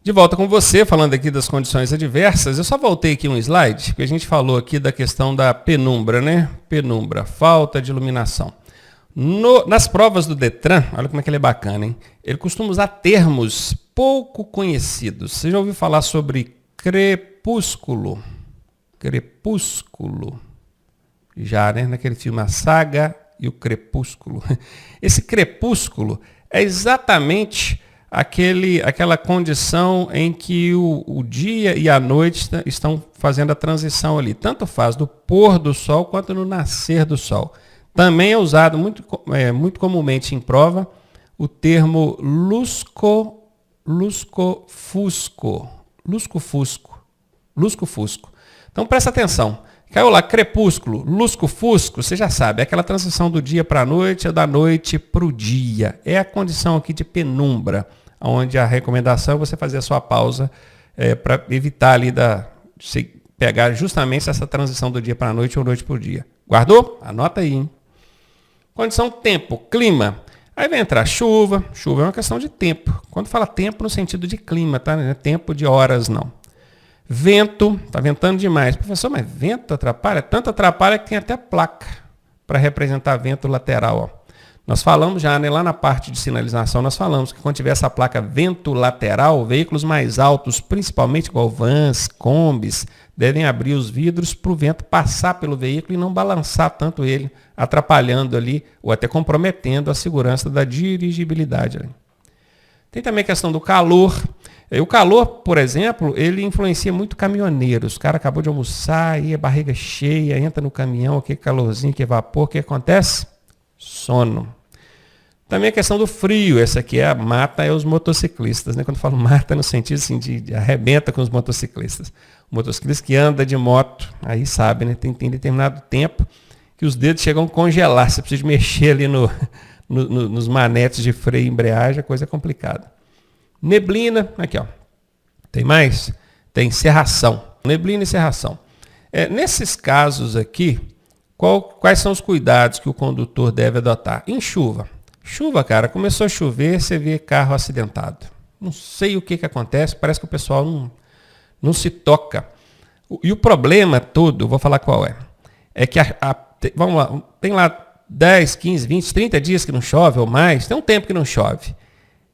De volta com você, falando aqui das condições adversas. Eu só voltei aqui um slide, que a gente falou aqui da questão da penumbra, né? Penumbra, falta de iluminação. Nas provas do Detran, olha como é que ele é bacana, hein? Ele costuma usar termos pouco conhecidos. Você já ouviu falar sobre crepúsculo? Crepúsculo. Já, né? Naquele filme A Saga e o Crepúsculo. Esse crepúsculo é exatamente aquela condição em que o dia e a noite estão fazendo a transição ali. Tanto faz do pôr do sol quanto no nascer do sol. Também é usado muito comumente em prova o termo lusco-fusco. Lusco-fusco. Então presta atenção. Caiu lá, crepúsculo, lusco-fusco, você já sabe, é aquela transição do dia para a noite ou da noite para o dia. É a condição aqui de penumbra, onde a recomendação é você fazer a sua pausa para evitar ali de pegar justamente essa transição do dia para a noite ou noite para o dia. Guardou? Anota aí, hein? Condição tempo, clima. Aí vai entrar chuva. Chuva é uma questão de tempo. Quando fala tempo no sentido de clima, tá? Não é tempo de horas, não. Vento, está ventando demais. Professor, mas vento atrapalha? Tanto atrapalha que tem até placa para representar vento lateral. Ó. Nós falamos já, né, lá na parte de sinalização, nós falamos que quando tiver essa placa vento lateral, veículos mais altos, principalmente igual vans, combis, devem abrir os vidros para o vento passar pelo veículo e não balançar tanto ele, atrapalhando ali ou até comprometendo a segurança da dirigibilidade. Ali. Tem também a questão do calor. O calor, por exemplo, ele influencia muito caminhoneiros. O cara acabou de almoçar, aí a barriga cheia, entra no caminhão, aquele calorzinho, que vapor, o que acontece? Sono. Também a questão do frio, essa aqui mata os motociclistas. Né? Quando eu falo mata, no sentido assim, de arrebenta com os motociclistas. O motociclista que anda de moto, aí sabe, né? Tem determinado tempo que os dedos chegam a congelar. Você precisa mexer ali nos manetes de freio e embreagem, a coisa é complicada. Neblina, aqui ó, tem mais? Tem cerração, neblina e cerração. Nesses casos aqui, quais são os cuidados que o condutor deve adotar? Em chuva. Chuva, cara, começou a chover, você vê carro acidentado. Não sei o que acontece, parece que o pessoal não se toca. E o problema todo, vou falar qual é. É que, vamos lá, tem lá 10, 15, 20, 30 dias que não chove ou mais, tem um tempo que não chove.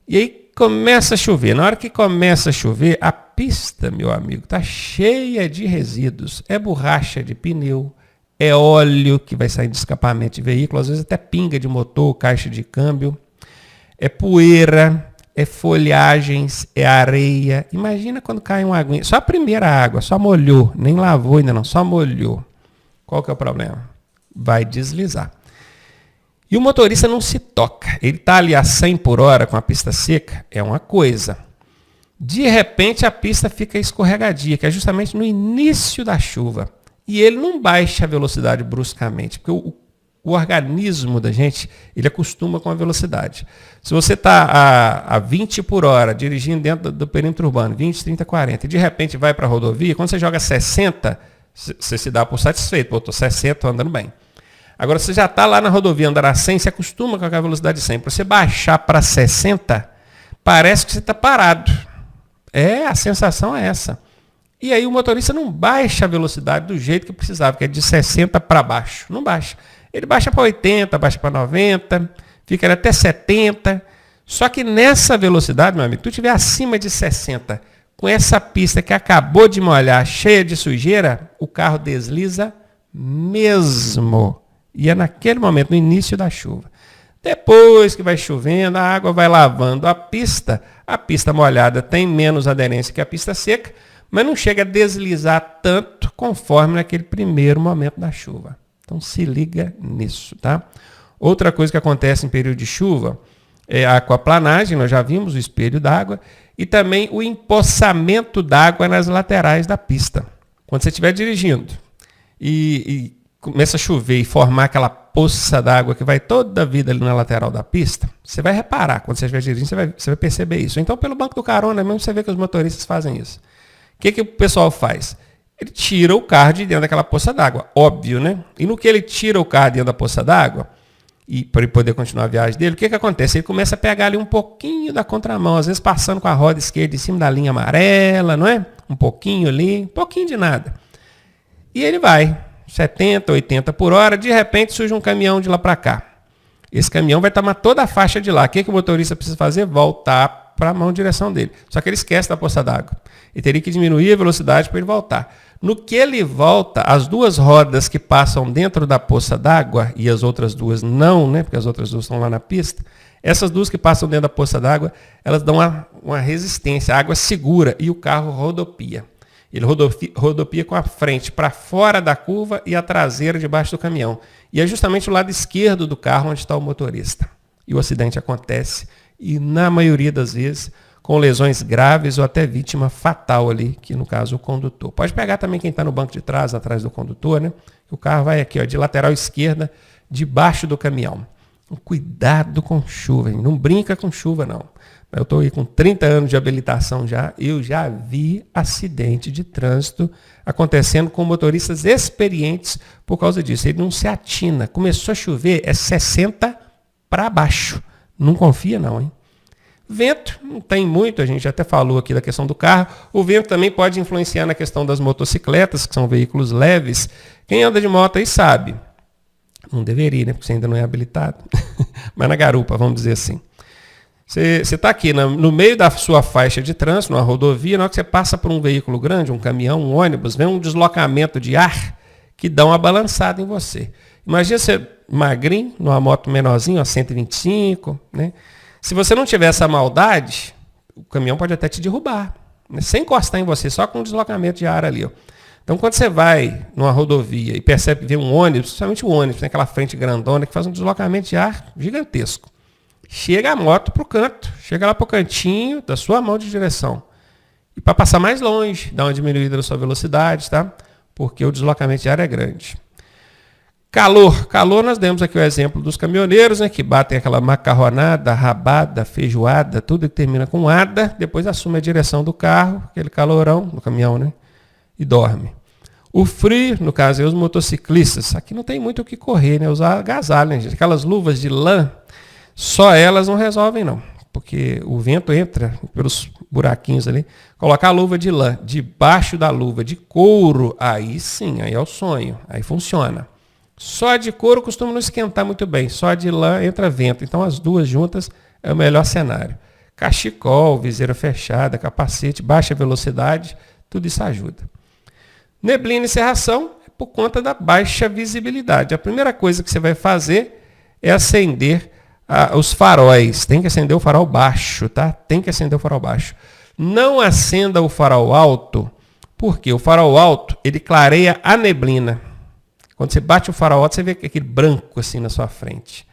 E aí começa a chover. Na hora que começa a chover, a pista, meu amigo, está cheia de resíduos. É borracha de pneu, é óleo que vai sair de escapamento de veículo, às vezes até pinga de motor, caixa de câmbio. É poeira, é folhagens, é areia. Imagina quando cai uma aguinha. Só a primeira água, só molhou, nem lavou ainda não, só molhou. Qual que é o problema? Vai deslizar. E o motorista não se toca. Ele está ali a 100 por hora com a pista seca, é uma coisa. De repente a pista fica escorregadia, que é justamente no início da chuva. E ele não baixa a velocidade bruscamente, porque o organismo da gente, ele acostuma com a velocidade. Se você está a 20 por hora, dirigindo dentro do perímetro urbano, 20, 30, 40, e de repente vai para a rodovia, quando você joga 60, você se dá por satisfeito. Pô, estou 60, estou andando bem. Agora, você já está lá na rodovia, andando a 100, você acostuma com a velocidade de 100. Para você baixar para 60, parece que você está parado. A sensação é essa. E aí o motorista não baixa a velocidade do jeito que precisava, que é de 60 para baixo. Não baixa. Ele baixa para 80, baixa para 90, fica até 70. Só que nessa velocidade, meu amigo, tu estiver acima de 60, com essa pista que acabou de molhar, cheia de sujeira, o carro desliza mesmo. E é naquele momento, no início da chuva. Depois que vai chovendo, a água vai lavando a pista molhada tem menos aderência que a pista seca, mas não chega a deslizar tanto conforme naquele primeiro momento da chuva. Então se liga nisso, tá? Outra coisa que acontece em período de chuva é a aquaplanagem, nós já vimos o espelho d'água, e também o empoçamento d'água nas laterais da pista. Quando você estiver dirigindo e começa a chover e formar aquela poça d'água que vai toda a vida ali na lateral da pista, você vai reparar, quando você estiver dirigindo, você vai perceber isso. Então, pelo banco do carona mesmo, você vê que os motoristas fazem isso. O que o pessoal faz? Ele tira o carro de dentro daquela poça d'água, óbvio, né? E no que ele tira o carro de dentro da poça d'água, e para ele poder continuar a viagem dele, o que acontece? Ele começa a pegar ali um pouquinho da contramão, às vezes passando com a roda esquerda em cima da linha amarela, não é? Um pouquinho ali, um pouquinho de nada. E ele vai, 70, 80 por hora, de repente surge um caminhão de lá para cá. Esse caminhão vai tomar toda a faixa de lá. O que o motorista precisa fazer? Voltar para a mão direção dele. Só que ele esquece da poça d'água. Ele teria que diminuir a velocidade para ele voltar. No que ele volta, as duas rodas que passam dentro da poça d'água, e as outras duas não, né? Porque as outras duas estão lá na pista, essas duas que passam dentro da poça d'água, elas dão uma resistência, a água segura e o carro rodopia. Ele rodopia com a frente para fora da curva e a traseira debaixo do caminhão. E é justamente o lado esquerdo do carro onde está o motorista. E o acidente acontece, e na maioria das vezes, com lesões graves ou até vítima fatal ali, que no caso o condutor. Pode pegar também quem está no banco de trás, atrás do condutor, né? O carro vai aqui, ó, de lateral esquerda, debaixo do caminhão. Cuidado com chuva, hein? Não brinca com chuva, não. Eu estou aí com 30 anos de habilitação já, eu já vi acidente de trânsito acontecendo com motoristas experientes por causa disso. Ele não se atina. Começou a chover, é 60 para baixo. Não confia não, hein? Vento, não tem muito, a gente até falou aqui da questão do carro. O vento também pode influenciar na questão das motocicletas, que são veículos leves. Quem anda de moto aí sabe. Não deveria, né? Porque você ainda não é habilitado. Mas na garupa, vamos dizer assim. Você está aqui no meio da sua faixa de trânsito, numa rodovia, na hora que você passa por um veículo grande, um caminhão, um ônibus, vem um deslocamento de ar que dá uma balançada em você. Imagina você magrinho, numa moto menorzinha, ó, 125, né? Se você não tiver essa maldade, o caminhão pode até te derrubar, né? Sem encostar em você, só com um deslocamento de ar ali, ó. Então, quando você vai numa rodovia e percebe que vem um ônibus, principalmente o ônibus, tem aquela frente grandona que faz um deslocamento de ar gigantesco. Chega a moto para o canto, chega lá para o cantinho da sua mão de direção. E para passar mais longe, dá uma diminuída na sua velocidade, tá? Porque o deslocamento de ar é grande. Calor, nós demos aqui o exemplo dos caminhoneiros, né, que batem aquela macarronada, rabada, feijoada, tudo que termina com ada, depois assume a direção do carro, aquele calorão do caminhão, né? E dorme. O frio, no caso, é os motociclistas. Aqui não tem muito o que correr, né? Usar agasalho, né, gente? Aquelas luvas de lã, só elas não resolvem, não. Porque o vento entra pelos buraquinhos ali. Colocar a luva de lã debaixo da luva de couro, aí sim, aí é o sonho. Aí funciona. Só de couro costuma não esquentar muito bem. Só de lã entra vento. Então as duas juntas é o melhor cenário. Cachecol, viseira fechada, capacete, baixa velocidade, tudo isso ajuda. Neblina e cerração é por conta da baixa visibilidade. A primeira coisa que você vai fazer é acender os faróis. Tem que acender o farol baixo, tá? Tem que acender o farol baixo. Não acenda o farol alto, porque o farol alto, ele clareia a neblina. Quando você bate o farol alto, você vê aquele branco assim na sua frente.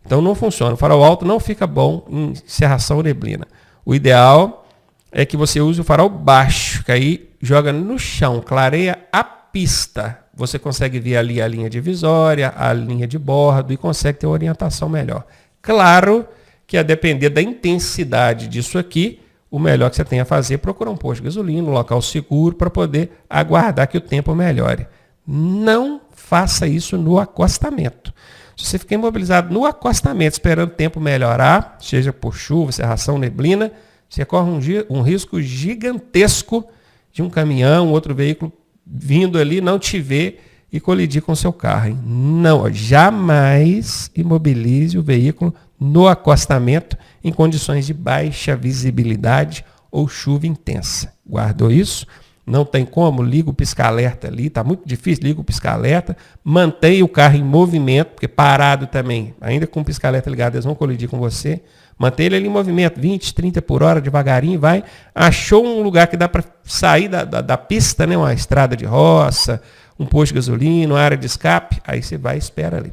Então não funciona. O farol alto não fica bom em cerração ou neblina. O ideal é que você use o farol baixo, que aí joga no chão, clareia a pista. Você consegue ver ali a linha divisória, a linha de bordo e consegue ter uma orientação melhor. Claro que a depender da intensidade disso aqui, o melhor que você tem a fazer é procurar um posto de gasolina, um local seguro para poder aguardar que o tempo melhore. Não faça isso no acostamento. Se você ficar imobilizado no acostamento esperando o tempo melhorar, seja por chuva, cerração, neblina, você corre um risco gigantesco de um caminhão, outro veículo vindo ali, não te ver e colidir com o seu carro. Hein? Não, jamais imobilize o veículo no acostamento em condições de baixa visibilidade ou chuva intensa. Guardou isso? Não tem como, liga o pisca-alerta ali, está muito difícil, liga o pisca-alerta, mantenha o carro em movimento, porque parado também, ainda com o pisca-alerta ligado, eles vão colidir com você. Mantenha ele ali em movimento, 20, 30 por hora, devagarinho, vai. Achou um lugar que dá para sair da pista, né? Uma estrada de roça, um posto de gasolina, uma área de escape, aí você vai e espera ali.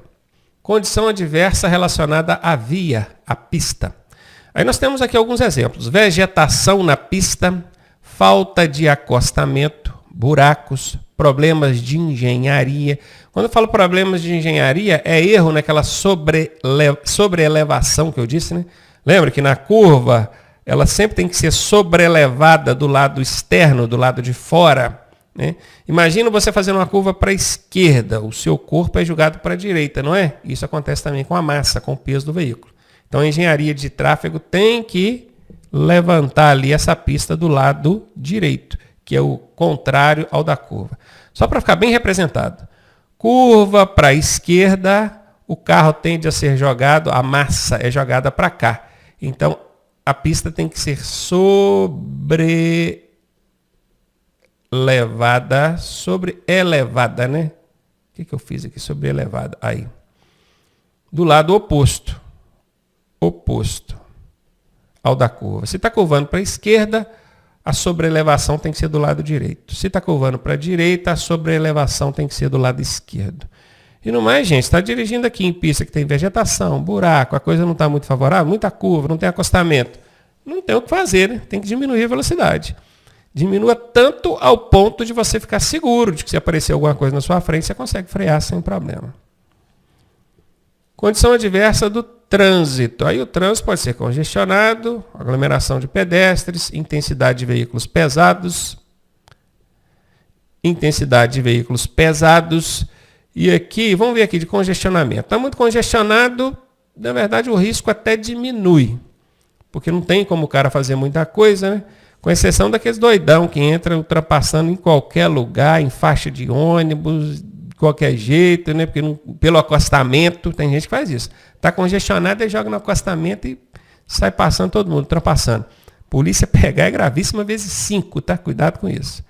Condição adversa relacionada à via, à pista. Aí nós temos aqui alguns exemplos. Vegetação na pista, falta de acostamento, buracos, problemas de engenharia. Quando eu falo problemas de engenharia, é erro naquela sobreelevação que eu disse, né? Lembra que na curva, ela sempre tem que ser sobrelevada do lado externo, do lado de fora. né? Imagina você fazendo uma curva para a esquerda, o seu corpo é jogado para a direita, não é? Isso acontece também com a massa, com o peso do veículo. Então a engenharia de tráfego tem que levantar ali essa pista do lado direito, que é o contrário ao da curva. Só para ficar bem representado. Curva para a esquerda, o carro tende a ser jogado, a massa é jogada para cá. Então a pista tem que ser elevada, né? O que eu fiz aqui? Sobre elevada. Aí. Do lado oposto ao da curva. Se está curvando para a esquerda, a sobreelevação tem que ser do lado direito. Se está curvando para a direita, a sobreelevação tem que ser do lado esquerdo. E no mais, gente, está dirigindo aqui em pista que tem vegetação, buraco, a coisa não está muito favorável, muita curva, não tem acostamento. Não tem o que fazer, né? Tem que diminuir a velocidade. Diminua tanto ao ponto de você ficar seguro de que se aparecer alguma coisa na sua frente, você consegue frear sem problema. Condição adversa do trânsito. Aí o trânsito pode ser congestionado, aglomeração de pedestres, intensidade de veículos pesados. E aqui, vamos ver aqui de congestionamento. Está muito congestionado, na verdade o risco até diminui. Porque não tem como o cara fazer muita coisa, né? Com exceção daqueles doidão que entra ultrapassando em qualquer lugar, em faixa de ônibus, de qualquer jeito, né? Porque pelo acostamento, tem gente que faz isso. Está congestionado, ele joga no acostamento e sai passando todo mundo, ultrapassando. Polícia pegar é gravíssima vezes 5, tá? Cuidado com isso.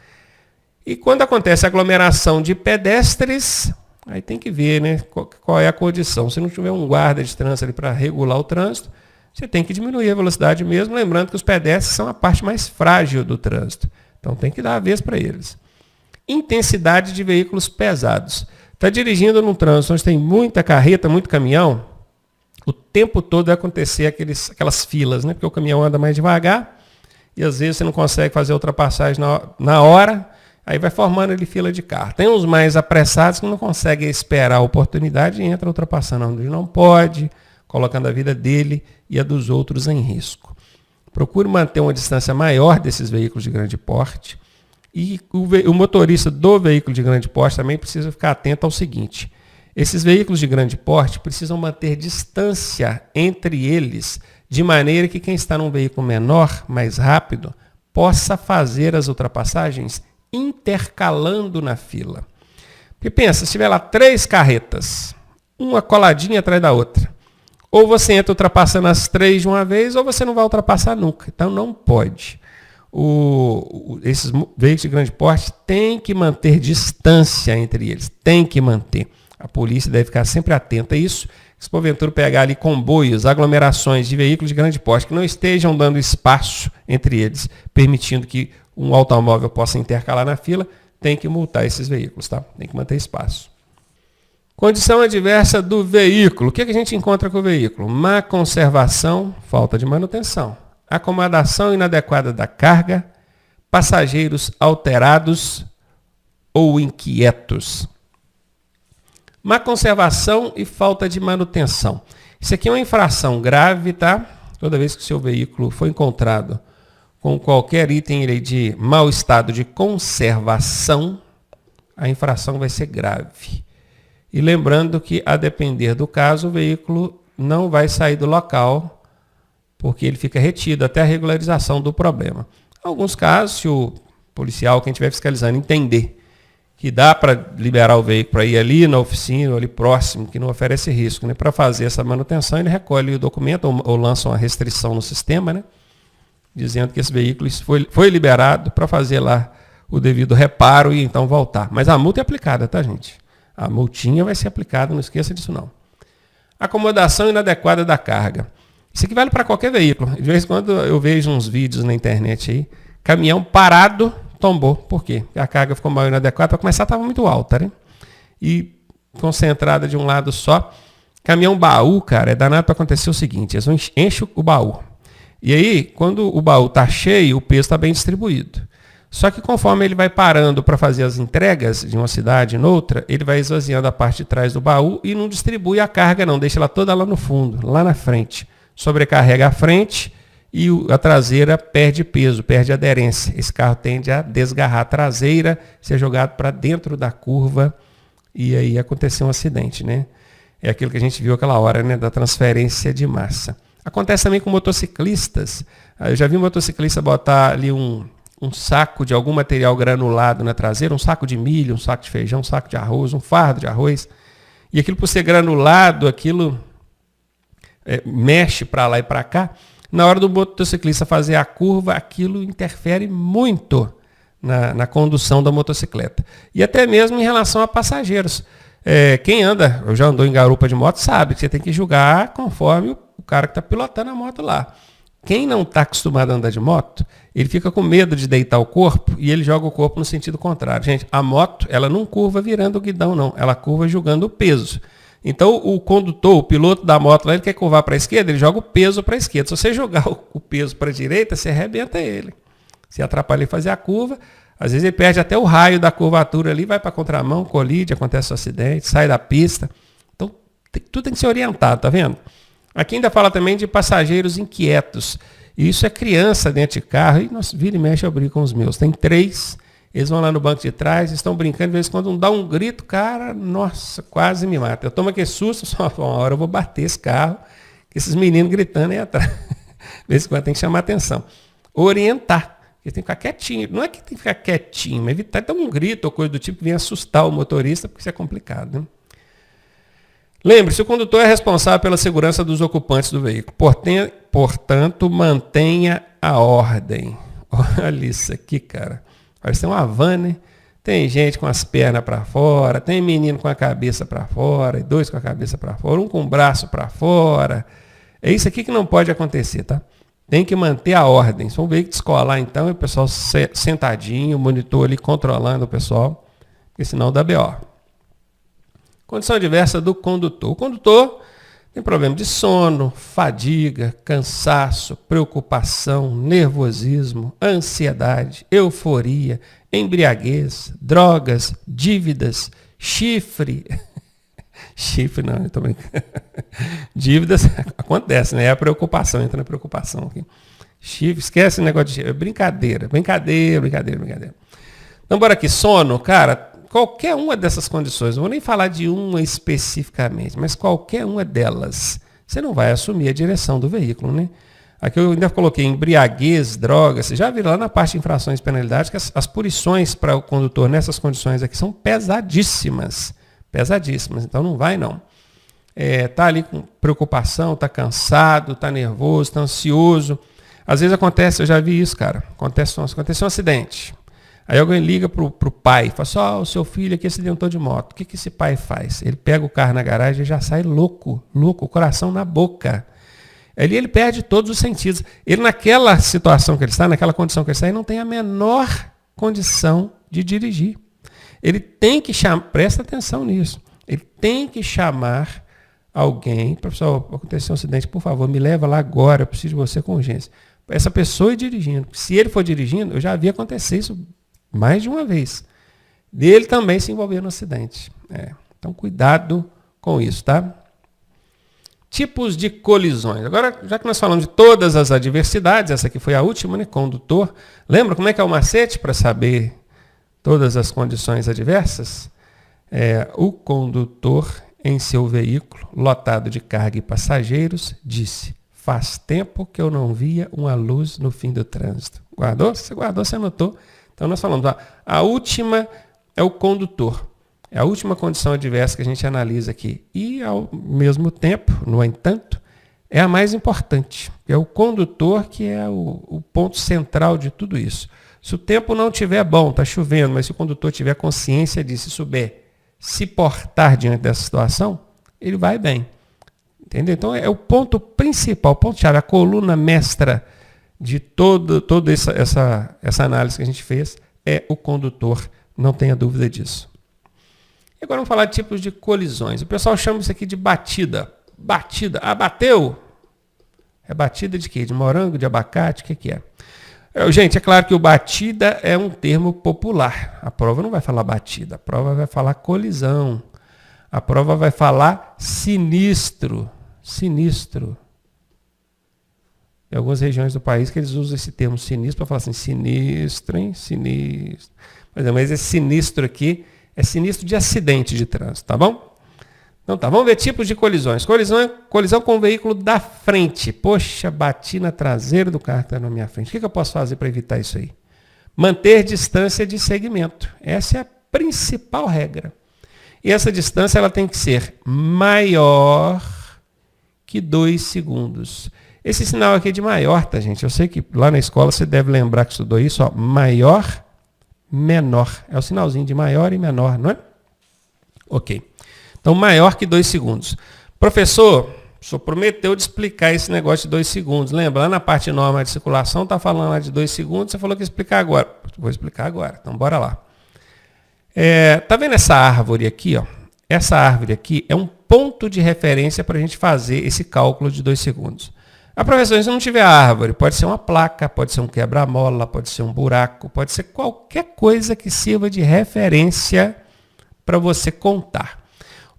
E quando acontece aglomeração de pedestres, aí tem que ver, né? Qual é a condição. Se não tiver um guarda de trânsito ali para regular o trânsito, você tem que diminuir a velocidade mesmo, lembrando que os pedestres são a parte mais frágil do trânsito. Então tem que dar a vez para eles. Intensidade de veículos pesados. Está dirigindo num trânsito onde tem muita carreta, muito caminhão, o tempo todo vai acontecer aquelas filas, né? Porque o caminhão anda mais devagar e às vezes você não consegue fazer a ultrapassagem na hora, aí vai formando ali fila de carro. Tem uns mais apressados que não conseguem esperar a oportunidade e entra ultrapassando onde não pode, colocando a vida dele e a dos outros em risco. Procure manter uma distância maior desses veículos de grande porte. E o motorista do veículo de grande porte também precisa ficar atento ao seguinte: esses veículos de grande porte precisam manter distância entre eles, de maneira que quem está num veículo menor, mais rápido, possa fazer as ultrapassagens intercalando na fila. Porque pensa, se tiver lá 3 carretas, uma coladinha atrás da outra, ou você entra ultrapassando as 3 de uma vez, ou você não vai ultrapassar nunca. Então não pode. Esses veículos de grande porte têm que manter distância entre eles. Tem que manter. A polícia deve ficar sempre atenta a isso. Se porventura pegar ali comboios, aglomerações de veículos de grande porte que não estejam dando espaço entre eles, permitindo que um automóvel possa intercalar na fila, tem que multar esses veículos, tá? Tem que manter espaço. Condição adversa do veículo. O que a gente encontra com o veículo? Má conservação, falta de manutenção. Acomodação inadequada da carga, passageiros alterados ou inquietos. Má conservação e falta de manutenção. Isso aqui é uma infração grave, tá? Toda vez que o seu veículo for encontrado com qualquer item de mau estado de conservação, a infração vai ser grave. E lembrando que, a depender do caso, o veículo não vai sair do local, porque ele fica retido até a regularização do problema. Em alguns casos, se o policial, quem estiver fiscalizando, entender que dá para liberar o veículo para ir ali na oficina, ou ali próximo, que não oferece risco, né? Para fazer essa manutenção, ele recolhe o documento ou lança uma restrição no sistema, né? Dizendo que esse veículo foi liberado para fazer lá o devido reparo e então voltar. Mas a multa é aplicada, tá, gente? A multinha vai ser aplicada, não esqueça disso não. Acomodação inadequada da carga. Isso aqui vale para qualquer veículo. De vez em quando eu vejo uns vídeos na internet aí, caminhão parado, tombou. Por quê? Porque a carga ficou mal inadequada. Para começar, estava muito alta, né? E concentrada de um lado só. Caminhão baú, cara, é danado para acontecer o seguinte: eles enchem o baú. E aí, quando o baú está cheio, o peso está bem distribuído. Só que conforme ele vai parando para fazer as entregas de uma cidade em outra, ele vai esvaziando a parte de trás do baú e não distribui a carga não, deixa ela toda lá no fundo, lá na frente. Sobrecarrega a frente e a traseira perde peso, perde aderência. Esse carro tende a desgarrar a traseira, ser jogado para dentro da curva e aí aconteceu um acidente, né? É aquilo que a gente viu aquela hora, né, da transferência de massa. Acontece também com motociclistas. Eu já vi um motociclista botar ali um saco de algum material granulado na traseira, um saco de milho, um saco de feijão, um saco de arroz, um fardo de arroz. E aquilo, por ser granulado, aquilo mexe para lá e para cá. Na hora do motociclista fazer a curva, aquilo interfere muito na condução da motocicleta. E até mesmo em relação a passageiros. Quem anda, eu já andou em garupa de moto, sabe que você tem que julgar conforme o cara que está pilotando a moto lá. Quem não está acostumado a andar de moto, ele fica com medo de deitar o corpo e ele joga o corpo no sentido contrário. Gente, a moto, ela não curva virando o guidão, não. Ela curva jogando o peso. Então, o condutor, o piloto da moto lá, ele quer curvar para a esquerda, ele joga o peso para a esquerda. Se você jogar o peso para a direita, você arrebenta ele. Se atrapalha ele fazer a curva, às vezes ele perde até o raio da curvatura ali, vai para a contramão, colide, acontece um acidente, sai da pista. Então, tudo tem que ser orientado, tá vendo? Aqui ainda fala também de passageiros inquietos. E isso é criança dentro de carro. E nossa, vira e mexe, eu brinco com os meus. Tem 3, eles vão lá no banco de trás, estão brincando, de vez em quando dá um grito, cara, nossa, quase me mata. Eu tomo aquele susto, só uma hora eu vou bater esse carro, esses meninos gritando aí atrás. De vez em quando tem que chamar atenção. Orientar. Ele tem que ficar quietinho. Não é que tem que ficar quietinho, mas evitar dar um grito ou coisa do tipo que venha assustar o motorista, porque isso é complicado, né? Lembre-se, o condutor é responsável pela segurança dos ocupantes do veículo. Portanto, mantenha a ordem. Olha isso aqui, cara. Parece uma van, né? Tem gente com as pernas para fora, tem menino com a cabeça para fora, e 2 com a cabeça para fora, um com o braço para fora. É isso aqui que não pode acontecer, tá? Tem que manter a ordem. Se for um veículo escolar, então, é o pessoal sentadinho, o monitor ali controlando o pessoal, porque senão dá BO. Condição adversa do condutor. O condutor tem problema de sono, fadiga, cansaço, preocupação, nervosismo, ansiedade, euforia, embriaguez, drogas, dívidas, chifre. Chifre não, eu estou brincando. Dívidas acontece, né? É a preocupação, entra na preocupação aqui. Chifre, esquece o negócio de chifre. Brincadeira. Então, bora aqui. Sono, cara. Qualquer uma dessas condições, não vou nem falar de uma especificamente, mas qualquer uma delas, você não vai assumir a direção do veículo, né? Aqui eu ainda coloquei embriaguez, drogas, você já viu lá na parte de infrações e penalidades que as punições para o condutor nessas condições aqui são pesadíssimas, então não vai não. Tá ali com preocupação, tá cansado, tá nervoso, tá ansioso. Às vezes acontece, eu já vi isso, cara, acontece um acidente. Aí alguém liga pro pai, fala assim, o seu filho aqui acidentou de moto. O que esse pai faz? Ele pega o carro na garagem e já sai louco, o coração na boca. Ali ele perde todos os sentidos. Ele naquela situação que ele está, naquela condição que ele está, ele não tem a menor condição de dirigir. Ele tem que chamar, presta atenção nisso, ele tem que chamar alguém, professor, aconteceu um acidente, por favor, me leva lá agora, eu preciso de você com urgência. Essa pessoa ir dirigindo. Se ele for dirigindo, eu já vi acontecer isso mais de uma vez. Dele também se envolver no acidente. Então, cuidado com isso, tá? Tipos de colisões. Agora, já que nós falamos de todas as adversidades, essa aqui foi a última, né? Condutor. Lembra como é que é o macete para saber todas as condições adversas? O condutor, em seu veículo, lotado de carga e passageiros, disse: faz tempo que eu não via uma luz no fim do trânsito. Guardou? Você guardou, você anotou. Então, nós falamos, a última é o condutor. É a última condição adversa que a gente analisa aqui. E, ao mesmo tempo, no entanto, é a mais importante. É o condutor que é o ponto central de tudo isso. Se o tempo não estiver bom, está chovendo, mas se o condutor tiver consciência disso e souber se portar diante dessa situação, ele vai bem. Entendeu? Então, é o ponto principal, o ponto-chave, a coluna mestra de toda essa análise que a gente fez é o condutor, não tenha dúvida disso. E agora vamos falar de tipos de colisões. O pessoal chama isso aqui de batida. Batida. Bateu? É batida de quê? De morango, de abacate? O que é? Gente, é claro que o batida é um termo popular. A prova não vai falar batida, a prova vai falar colisão. A prova vai falar sinistro. Sinistro. Em algumas regiões do país que eles usam esse termo sinistro para falar assim, sinistro, hein? Sinistro. Mas esse sinistro aqui é sinistro de acidente de trânsito, tá bom? Então tá, vamos ver tipos de colisões. Colisão com o veículo da frente. Poxa, bati na traseira do carro que está na minha frente. O que eu posso fazer para evitar isso aí? Manter distância de segmento. Essa é a principal regra. E essa distância ela tem que ser maior que 2 segundos. Esse sinal aqui é de maior, tá, gente? Eu sei que lá na escola você deve lembrar que estudou isso, ó. Maior, menor. É o sinalzinho de maior e menor, não é? Ok. Então, maior que 2 segundos. Professor, o senhor prometeu de explicar esse negócio de 2 segundos. Lembra, lá na parte norma de circulação, está falando lá de 2 segundos, você falou que ia explicar agora. Vou explicar agora, então bora lá. Tá vendo essa árvore aqui? Ó? Essa árvore aqui é um ponto de referência para a gente fazer esse cálculo de 2 segundos. A professora, se não tiver árvore, pode ser uma placa, pode ser um quebra-mola, pode ser um buraco, pode ser qualquer coisa que sirva de referência para você contar.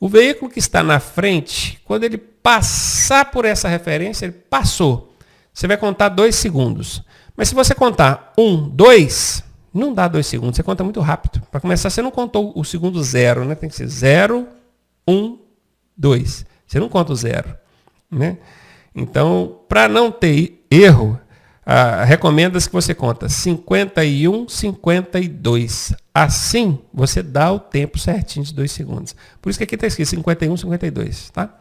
O veículo que está na frente, quando ele passar por essa referência, ele passou. Você vai contar 2 segundos. Mas se você contar 1, 2, não dá 2 segundos, você conta muito rápido. Para começar, você não contou o segundo 0, né? Tem que ser 0, 1, 2. Você não conta o 0, né? Então, para não ter erro, recomenda-se que você conta 51, 52. Assim, você dá o tempo certinho de 2 segundos. Por isso que aqui está escrito 51, 52. Tá?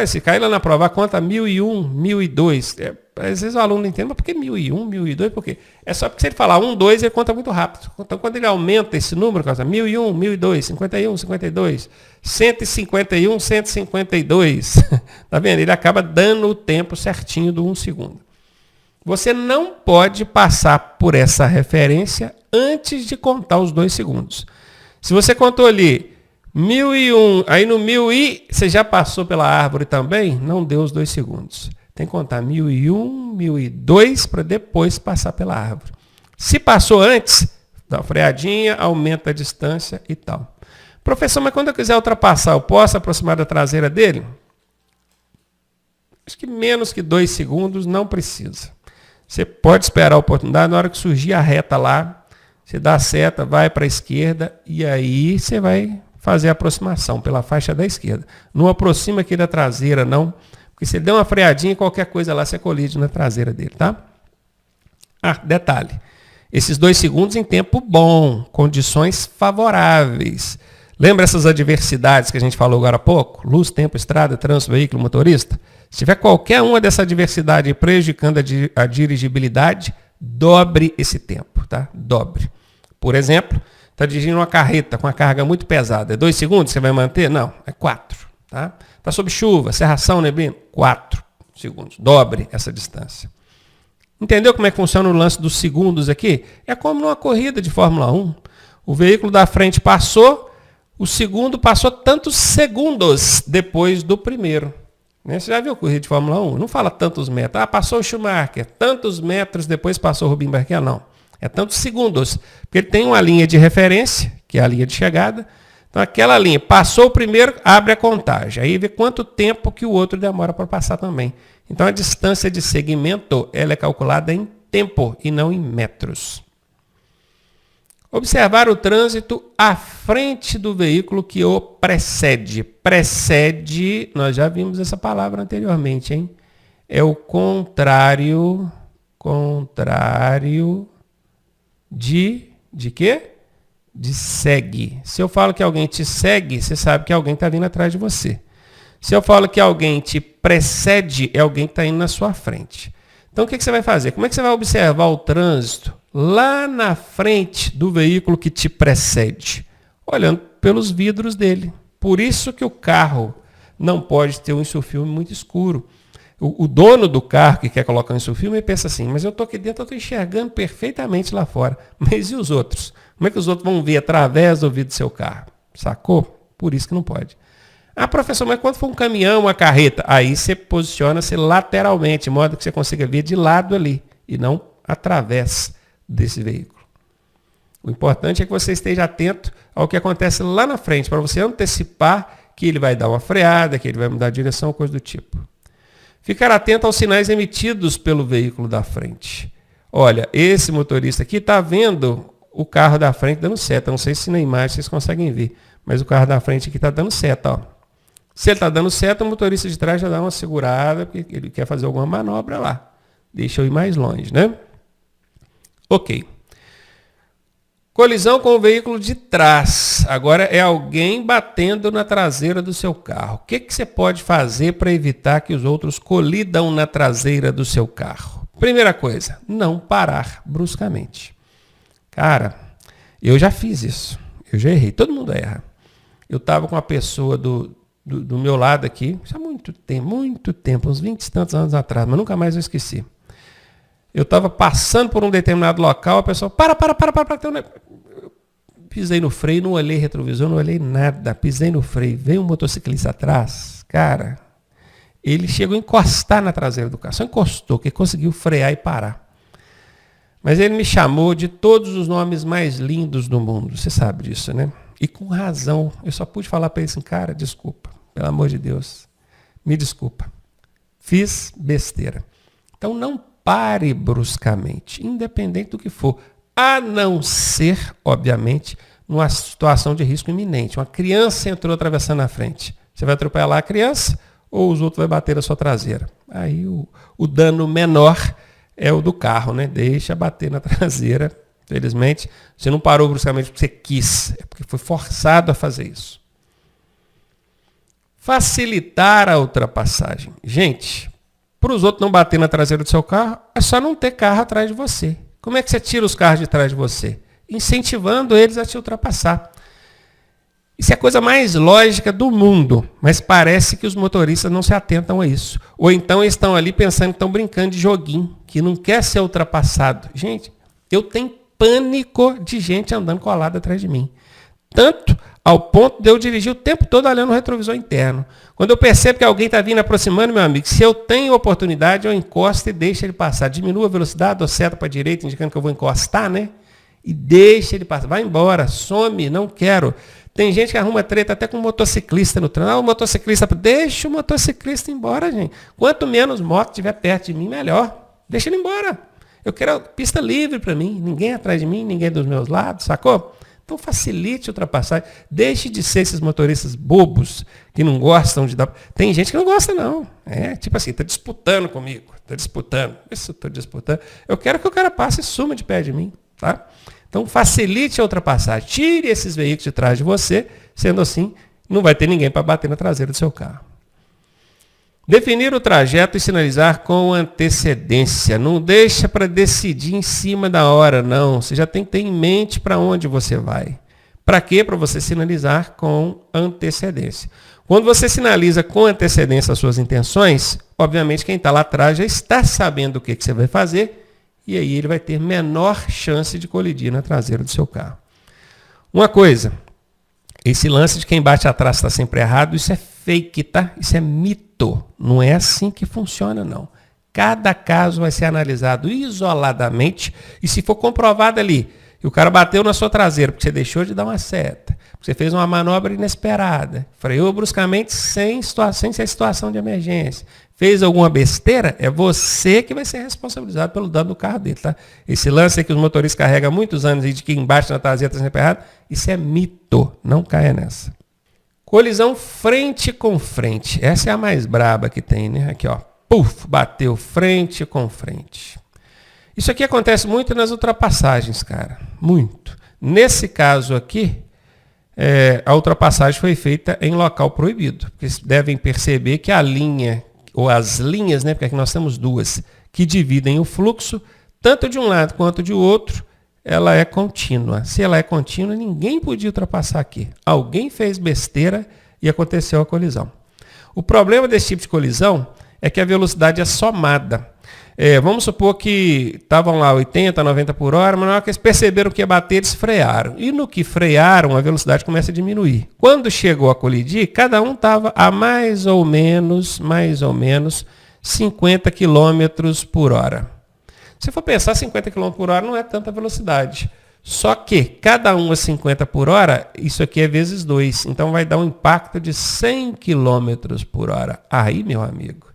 Se cair lá na prova, conta 1001, 1002. Às vezes o aluno não entende, mas por que 1001, 1002? Por quê? É só porque se ele falar 1, 2, ele conta muito rápido. Então, quando ele aumenta esse número, 1001, 1002, 51, 52, 151, 152. Tá vendo? Ele acaba dando o tempo certinho do 1 segundo. Você não pode passar por essa referência antes de contar os 2 segundos. Se você contou ali 1001, aí no 1000 você já passou pela árvore também, não deu os 2 segundos. Tem que contar 1001, 1002 para depois passar pela árvore. Se passou antes, dá uma freadinha, aumenta a distância e tal. Professor, mas quando eu quiser ultrapassar, eu posso aproximar da traseira dele? Acho que menos que 2 segundos não precisa. Você pode esperar a oportunidade, na hora que surgir a reta lá, você dá a seta, vai para a esquerda e aí você vai fazer a aproximação pela faixa da esquerda. Não aproxima aqui da traseira, não, porque se ele der uma freadinha, qualquer coisa lá, você colide na traseira dele, tá? Detalhe, esses 2 segundos em tempo bom, condições favoráveis. Lembra essas adversidades que a gente falou agora há pouco? Luz, tempo, estrada, trânsito, veículo, motorista? Se tiver qualquer uma dessa adversidade prejudicando a dirigibilidade, dobre esse tempo, tá? Dobre. Por exemplo, está dirigindo uma carreta com uma carga muito pesada. É 2 segundos você vai manter? Não, é 4. Tá? Está sob chuva, cerração, neblina? 4 segundos. Dobre essa distância. Entendeu como é que funciona o lance dos segundos aqui? É como numa corrida de Fórmula 1. O veículo da frente passou, o segundo passou tantos segundos depois do primeiro. Você já viu corrida de Fórmula 1? Não fala tantos metros. Passou o Schumacher, tantos metros depois passou o Rubinho Barrichello. Não. É tantos segundos. Porque ele tem uma linha de referência, que é a linha de chegada. Então, aquela linha, passou o primeiro, abre a contagem. Aí vê quanto tempo que o outro demora para passar também. Então, a distância de segmento ela é calculada em tempo e não em metros. Observar o trânsito à frente do veículo que o precede. Precede, nós já vimos essa palavra anteriormente, hein? É o contrário de quê? De segue. Se eu falo que alguém te segue, você sabe que alguém está vindo atrás de você. Se eu falo que alguém te precede, é alguém que está indo na sua frente. Então, o que você vai fazer? Como é que você vai observar o trânsito lá na frente do veículo que te precede? Olhando pelos vidros dele. Por isso que o carro não pode ter um insufilme muito escuro. O dono do carro que quer colocar um insufilme, ele pensa assim, mas eu estou aqui dentro, eu estou enxergando perfeitamente lá fora. Mas e os outros? Como é que os outros vão ver através do vidro do seu carro? Sacou? Por isso que não pode. Professor, mas quando for um caminhão, uma carreta, aí você posiciona-se lateralmente, de modo que você consiga ver de lado ali, e não através desse veículo. O importante é que você esteja atento ao que acontece lá na frente, para você antecipar que ele vai dar uma freada, que ele vai mudar a direção, coisa do tipo. Ficar atento aos sinais emitidos pelo veículo da frente. Olha, esse motorista aqui está vendo o carro da frente dando seta. Não sei se na imagem vocês conseguem ver, mas o carro da frente aqui está dando seta. Ó. Se ele está dando seta, o motorista de trás já dá uma segurada, porque ele quer fazer alguma manobra lá. Deixa eu ir mais longe, né? Ok. Colisão com o veículo de trás. Agora é alguém batendo na traseira do seu carro. O que você pode fazer para evitar que os outros colidam na traseira do seu carro? Primeira coisa, não parar bruscamente. Cara, eu já fiz isso. Eu já errei. Todo mundo erra. Eu estava com uma pessoa do meu lado aqui, isso há muito tempo, uns 20 e tantos anos atrás, mas nunca mais eu esqueci. Eu estava passando por um determinado local, a pessoa, para. Eu pisei no freio, não olhei retrovisor, não olhei nada, pisei no freio, veio um motociclista atrás, cara, ele chegou a encostar na traseira do carro, só encostou, que conseguiu frear e parar. Mas ele me chamou de todos os nomes mais lindos do mundo, você sabe disso, né? E com razão, eu só pude falar para ele assim, cara, desculpa, pelo amor de Deus, me desculpa, fiz besteira. Então não pare bruscamente, independente do que for, a não ser, obviamente, numa situação de risco iminente. Uma criança entrou atravessando na frente. Você vai atropelar a criança ou os outros vão bater na sua traseira? Aí o dano menor é o do carro, né? Deixa bater na traseira. Felizmente, você não parou bruscamente porque você quis, é porque foi forçado a fazer isso. Facilitar a ultrapassagem. Gente, para os outros não bater na traseira do seu carro, é só não ter carro atrás de você. Como é que você tira os carros de trás de você? Incentivando eles a te ultrapassar. Isso é a coisa mais lógica do mundo, mas parece que os motoristas não se atentam a isso. Ou então estão ali pensando que estão brincando de joguinho, que não quer ser ultrapassado. Gente, eu tenho pânico de gente andando colada atrás de mim. Tanto ao ponto de eu dirigir o tempo todo olhando o retrovisor interno. Quando eu percebo que alguém está vindo aproximando, meu amigo, se eu tenho oportunidade, eu encosto e deixo ele passar. Diminuo a velocidade, dou seta para a direita, indicando que eu vou encostar, né? E deixa ele passar. Vai embora, some, não quero. Tem gente que arruma treta até com um motociclista no trânsito. O motociclista, deixa o motociclista embora, gente. Quanto menos moto estiver perto de mim, melhor. Deixa ele embora. Eu quero pista livre para mim. Ninguém atrás de mim, ninguém dos meus lados, sacou? Então facilite a ultrapassagem. Deixe de ser esses motoristas bobos que não gostam de dar. Tem gente que não gosta, não. É tipo assim, está disputando comigo. Está disputando. Isso eu estou disputando. Eu quero que o cara passe e suma de pé de mim. Tá? Então facilite a ultrapassagem. Tire esses veículos de trás de você. Sendo assim, não vai ter ninguém para bater na traseira do seu carro. Definir o trajeto e sinalizar com antecedência. Não deixa para decidir em cima da hora, não. Você já tem que ter em mente para onde você vai. Para quê? Para você sinalizar com antecedência. Quando você sinaliza com antecedência as suas intenções, obviamente quem está lá atrás já está sabendo o que você vai fazer e aí ele vai ter menor chance de colidir na traseira do seu carro. Uma coisa, esse lance de quem bate atrás está sempre errado, isso é fake, tá? Isso é mito. Não é assim que funciona, não. Cada caso vai ser analisado isoladamente e se for comprovado ali que o cara bateu na sua traseira porque você deixou de dar uma seta, porque você fez uma manobra inesperada, freou bruscamente sem ser situação de emergência, fez alguma besteira, é você que vai ser responsabilizado pelo dano do carro dele, tá? Esse lance aí que os motoristas carregam há muitos anos e de que embaixo na traseira está sempre errado, isso é mito, não caia nessa. Colisão frente com frente. Essa é a mais braba que tem, né? Aqui, ó. Puf, bateu frente com frente. Isso aqui acontece muito nas ultrapassagens, cara. Muito. Nesse caso aqui, a ultrapassagem foi feita em local proibido. Vocês devem perceber que a linha, ou as linhas, né? Porque aqui nós temos duas, que dividem o fluxo, tanto de um lado quanto de outro, ela é contínua. Se ela é contínua, ninguém podia ultrapassar aqui. Alguém fez besteira e aconteceu a colisão. O problema desse tipo de colisão é que a velocidade é somada. Vamos supor que estavam lá 80, 90 por hora, mas na hora que eles perceberam que ia bater, eles frearam. E no que frearam, a velocidade começa a diminuir. Quando chegou a colidir, cada um estava a mais ou menos 50 km por hora. Se for pensar, 50 km por hora não é tanta velocidade. Só que cada um a 50 por hora, isso aqui é vezes 2. Então vai dar um impacto de 100 km por hora. Aí, meu amigo,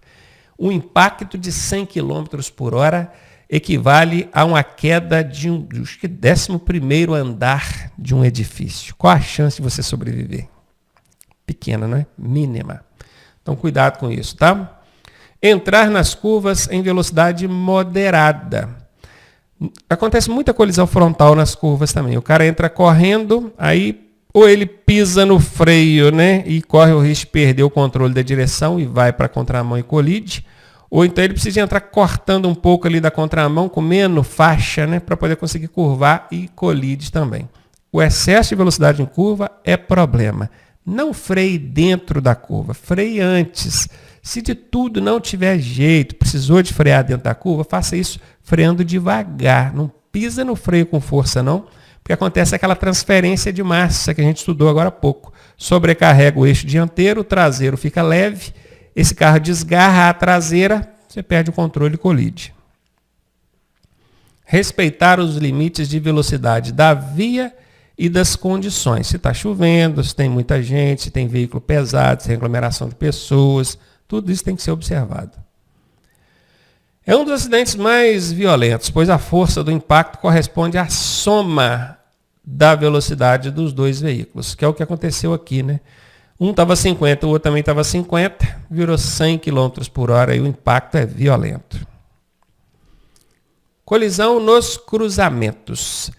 O impacto de 100 km por hora equivale a uma queda de acho que 11º andar de um edifício. Qual a chance de você sobreviver? Pequena, não é? Mínima. Então, cuidado com isso, tá? Entrar nas curvas em velocidade moderada. Acontece muita colisão frontal nas curvas também. O cara entra correndo, aí ou ele pisa no freio, né, e corre o risco de perder o controle da direção e vai para a contramão e colide. Ou então ele precisa entrar cortando um pouco ali da contramão, comendo faixa, né, para poder conseguir curvar e colide também. O excesso de velocidade em curva é problema. Não freie dentro da curva, freie antes. Se de tudo não tiver jeito, precisou de frear dentro da curva, faça isso freando devagar. Não pisa no freio com força não, porque acontece aquela transferência de massa que a gente estudou agora há pouco. Sobrecarrega o eixo dianteiro, o traseiro fica leve, esse carro desgarra a traseira, você perde o controle e colide. Respeitar os limites de velocidade da via e das condições. Se está chovendo, se tem muita gente, se tem veículo pesado, se tem aglomeração de pessoas, tudo isso tem que ser observado. É um dos acidentes mais violentos, pois a força do impacto corresponde à soma da velocidade dos dois veículos, que é o que aconteceu aqui, né? Um estava 50, o outro também estava 50, virou 100 km por hora e o impacto é violento. Colisão nos cruzamentos.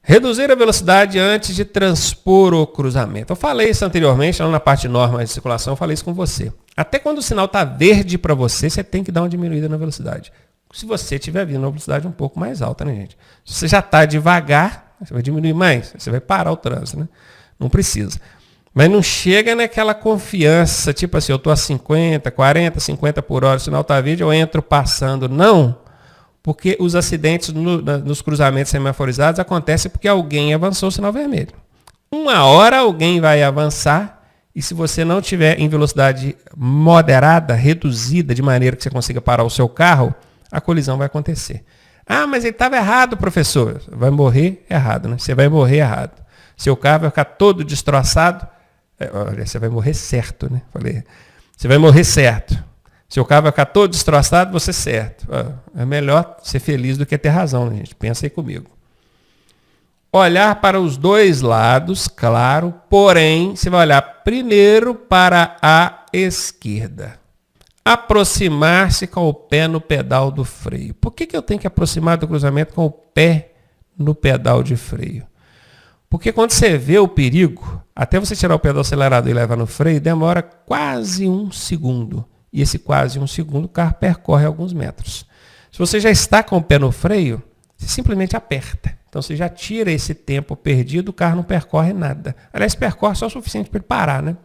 Reduzir a velocidade antes de transpor o cruzamento. Eu falei isso anteriormente, lá na parte de normas de circulação, eu falei isso com você. Até quando o sinal está verde para você, você tem que dar uma diminuída na velocidade. Se você estiver vindo na velocidade um pouco mais alta, né, gente? Se você já está devagar, você vai diminuir mais, você vai parar o trânsito, né? Não precisa. Mas não chega naquela confiança, tipo assim, eu estou a 50, 40, 50 por hora, o sinal está verde, eu entro passando. Não. Porque os acidentes nos cruzamentos semaforizados acontecem porque alguém avançou o sinal vermelho. Uma hora alguém vai avançar e se você não tiver em velocidade moderada, reduzida, de maneira que você consiga parar o seu carro, a colisão vai acontecer. Ah, mas ele estava errado, professor. Vai morrer errado, né? Você vai morrer errado. Seu carro vai ficar todo destroçado. Olha, você vai morrer certo, né? Falei, você vai morrer certo. Seu carro vai ficar todo destroçado, você certo. É melhor ser feliz do que ter razão, né, gente? Pensa aí comigo. Olhar para os dois lados, claro, porém, você vai olhar primeiro para a esquerda. Aproximar-se com o pé no pedal do freio. Por que eu tenho que aproximar do cruzamento com o pé no pedal de freio? Porque quando você vê o perigo, até você tirar o pé do acelerador e levar no freio, demora quase 1 segundo. E esse quase 1 segundo, o carro percorre alguns metros. Se você já está com o pé no freio, você simplesmente aperta. Então você já tira esse tempo perdido, o carro não percorre nada. Aliás, percorre só o suficiente para ele parar, né?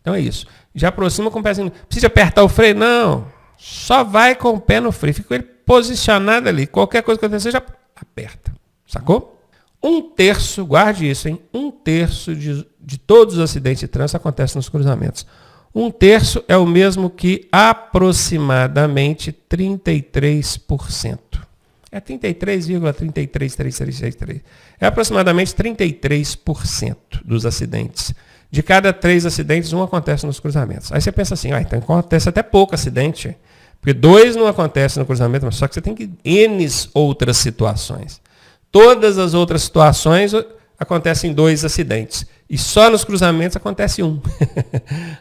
Então é isso. Já aproxima com o pezinho. Precisa apertar o freio? Não. Só vai com o pé no freio. Fica com ele posicionado ali. Qualquer coisa que acontecer, já aperta. Sacou? 1/3, guarde isso, hein? 1/3 de todos os acidentes de trânsito acontecem nos cruzamentos. 1/3 é o mesmo que aproximadamente 33%. É 33,33363. É aproximadamente 33% dos acidentes. De cada 3 acidentes, 1 acontece nos cruzamentos. Aí você pensa assim, então acontece até pouco acidente. Porque 2 não acontecem no cruzamento, mas só que você tem que N outras situações. Todas as outras situações acontecem 2 acidentes. E só nos cruzamentos acontece 1.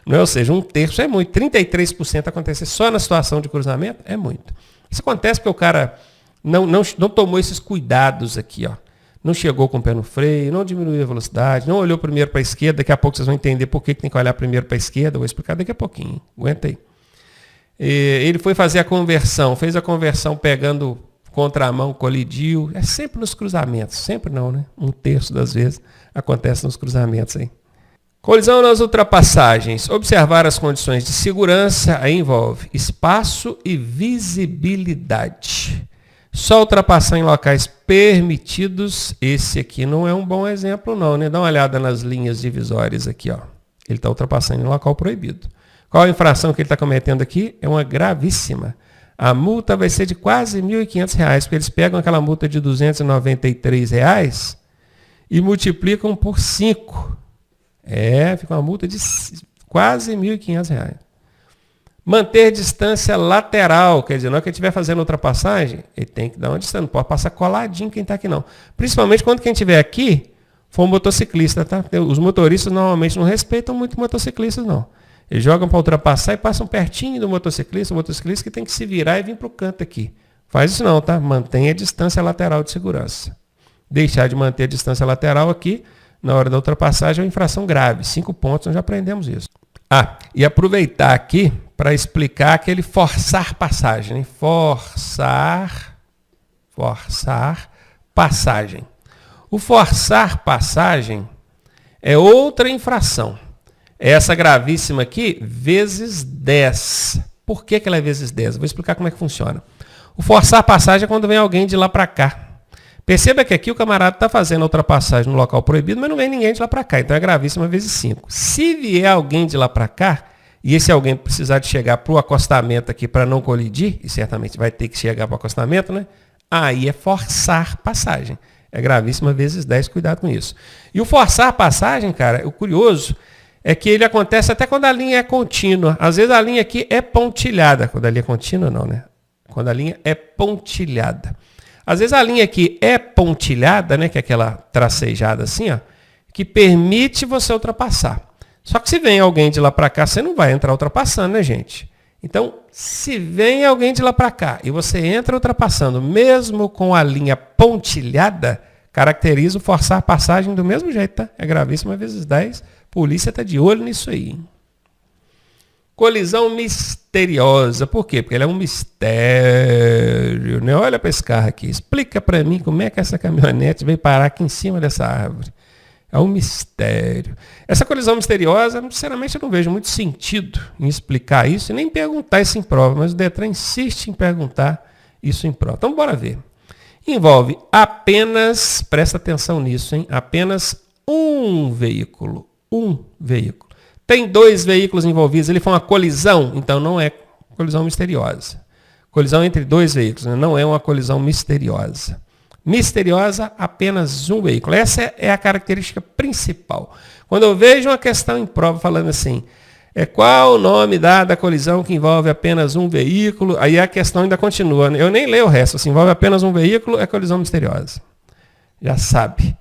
Não é? Ou seja, 1/3 é muito. 33% acontece só na situação de cruzamento é muito. Isso acontece porque o cara não tomou esses cuidados aqui, ó. Não chegou com o pé no freio, não diminuiu a velocidade, não olhou primeiro para a esquerda. Daqui a pouco vocês vão entender por que tem que olhar primeiro para a esquerda. Eu vou explicar daqui a pouquinho. Aguenta aí. Ele foi fazer a conversão, fez a conversão pegando contramão, colidiu. É sempre nos cruzamentos. Sempre não, né? 1/3 das vezes acontece nos cruzamentos aí. Colisão nas ultrapassagens. Observar as condições de segurança aí envolve espaço e visibilidade. Só ultrapassar em locais permitidos, esse aqui não é um bom exemplo não, né? Dá uma olhada nas linhas divisórias aqui, ó. Ele está ultrapassando em local proibido. Qual a infração que ele está cometendo aqui? É uma gravíssima. A multa vai ser de quase R$ 1.500, porque eles pegam aquela multa de R$ 293 e multiplicam por 5. Fica uma multa de quase R$ 1.500. Manter distância lateral, quer dizer, na hora que ele estiver fazendo ultrapassagem, ele tem que dar uma distância, não pode passar coladinho quem está aqui não. Principalmente quando quem estiver aqui for um motociclista, tá? Os motoristas normalmente não respeitam muito motociclistas não. Eles jogam para ultrapassar e passam pertinho do motociclista, o motociclista que tem que se virar e vir para o canto aqui. Faz isso não, tá? Mantenha a distância lateral de segurança. Deixar de manter a distância lateral aqui, na hora da ultrapassagem, é uma infração grave. 5 pontos, nós já aprendemos isso. E aproveitar aqui para explicar aquele forçar passagem. Né? Forçar passagem. O forçar passagem é outra infração. Essa gravíssima aqui, vezes 10. Por que ela é vezes 10? Vou explicar como é que funciona. O forçar passagem é quando vem alguém de lá para cá. Perceba que aqui o camarada está fazendo a ultrapassagem no local proibido, mas não vem ninguém de lá para cá. Então é gravíssima vezes 5. Se vier alguém de lá para cá, e esse alguém precisar de chegar para o acostamento aqui para não colidir, e certamente vai ter que chegar para o acostamento, né? Aí é forçar passagem. É gravíssima vezes 10, cuidado com isso. E o forçar passagem, cara, o curioso é que ele acontece até quando a linha é contínua. Às vezes a linha aqui é pontilhada. Quando a linha é contínua, não, né? Quando a linha é pontilhada. Às vezes a linha aqui é pontilhada, né, que é aquela tracejada assim, ó, que permite você ultrapassar. Só que se vem alguém de lá para cá, você não vai entrar ultrapassando, né, gente? Então, se vem alguém de lá para cá e você entra ultrapassando, mesmo com a linha pontilhada, caracteriza o forçar a passagem do mesmo jeito, tá? É gravíssima vezes 10. Polícia está de olho nisso aí. Hein? Colisão misteriosa. Por quê? Porque ele é um mistério. Né? Olha para esse carro aqui. Explica para mim como é que essa caminhonete veio parar aqui em cima dessa árvore. É um mistério. Essa colisão misteriosa, sinceramente, eu não vejo muito sentido em explicar isso e nem perguntar isso em prova, mas o Detran insiste em perguntar isso em prova. Então, bora ver. Envolve apenas, presta atenção nisso, hein? Apenas um veículo. Um veículo. Tem 2 veículos envolvidos, ele foi uma colisão, então não é colisão misteriosa. Colisão entre 2 veículos, né? Não é uma colisão misteriosa. Misteriosa, apenas um veículo. Essa é a característica principal. Quando eu vejo uma questão em prova falando assim, qual o nome dado à colisão que envolve apenas um veículo, aí a questão ainda continua. Né? Eu nem leio o resto, se envolve apenas um veículo, é colisão misteriosa. Já sabe.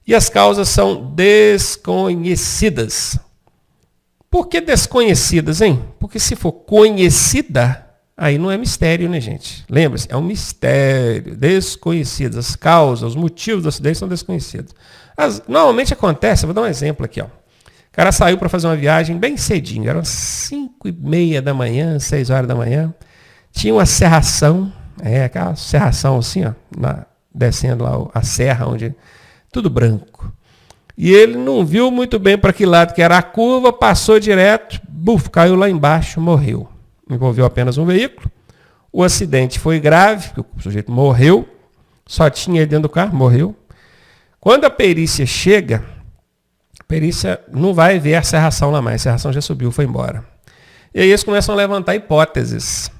E as causas são desconhecidas. Por que desconhecidas, hein? Porque se for conhecida, aí não é mistério, né, gente? Lembra-se, é um mistério, desconhecidas. As causas, os motivos do acidente são desconhecidos. Normalmente acontece, vou dar um exemplo aqui, ó. O cara saiu para fazer uma viagem bem cedinho, eram 5h30 da manhã, 6 horas da manhã. Tinha uma serração, aquela serração assim, ó, descendo lá a serra, onde tudo branco. E ele não viu muito bem para que lado que era a curva, passou direto, caiu lá embaixo, morreu. Envolveu apenas um veículo. O acidente foi grave, o sujeito morreu, só tinha ele dentro do carro, morreu. Quando a perícia chega, a perícia não vai ver a serração lá mais, a serração já subiu, foi embora. E aí eles começam a levantar hipóteses.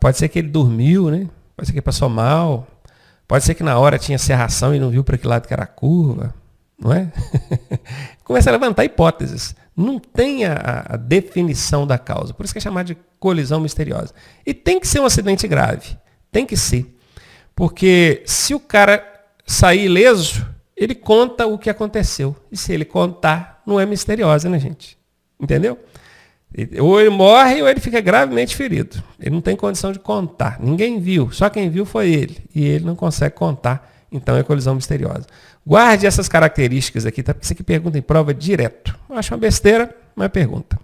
Pode ser que ele dormiu, né? Pode ser que ele passou mal, pode ser que na hora tinha serração e não viu para que lado que era a curva. Não é? Começa a levantar hipóteses. Não tem a definição da causa. Por isso que é chamado de colisão misteriosa. E tem que ser um acidente grave. Tem que ser. Porque se o cara sair ileso, ele conta o que aconteceu. E se ele contar, não é misteriosa, né, gente? Entendeu? Ou ele morre ou ele fica gravemente ferido. Ele não tem condição de contar. Ninguém viu. Só quem viu foi ele. E ele não consegue contar. Então é colisão misteriosa. Guarde essas características aqui, tá? Porque isso aqui pergunta em prova direto. Eu acho uma besteira, mas pergunta.